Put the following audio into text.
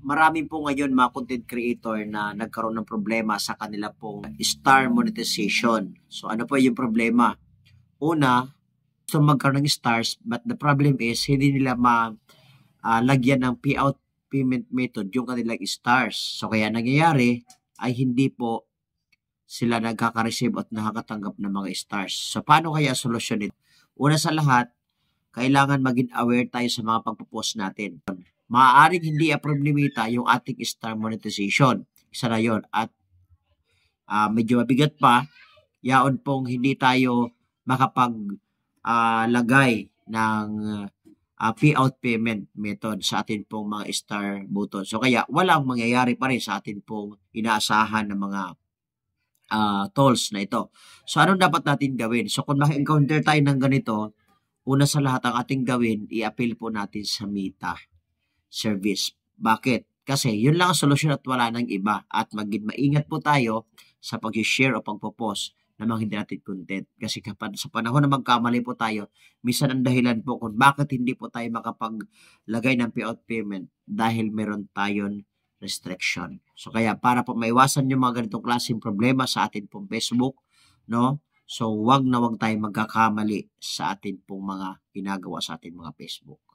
marami po ngayon mga content creator na nagkaroon ng problema sa kanila pong star monetization. So ano po yung problema? Una, gusto magkaroon ng stars but the problem is hindi nila lagyan ng payout payment method yung kanilang stars. So kaya nangyayari ay hindi po sila nagkaka-receive at nakakatanggap ng mga stars. So paano kaya solusyon nito? Una sa lahat, kailangan maging aware tayo sa mga pagpo-post natin. Maaaring hindi approve ni Meta yung ating star monetization. Isa na yun. At medyo mabigat pa, yaon pong hindi tayo lagay ng payout payment method sa atin pong mga star button. So kaya walang mangyayari pa rin sa atin pong inaasahan ng mga tools na ito. So anong dapat natin gawin? So kung maka-encounter tayo ng ganito, una sa lahat ang ating gawin, i-appeal po natin sa Meta service. Bakit? Kasi yun lang ang solusyon at wala nang iba. At maging maingat po tayo sa pag-share o pagpo-post ng mga hindi natin content. Kasi kapag sa panahon na magkamali po tayo, minsan ang dahilan po kung bakit hindi po tayo makapaglagay ng payout payment dahil meron tayong restriction. So kaya para po maiwasan yung mga ganitong klaseng problema sa atin pong Facebook, no? So wag na wag tayo magkakamali sa atin pong mga ginagawa sa ating mga Facebook.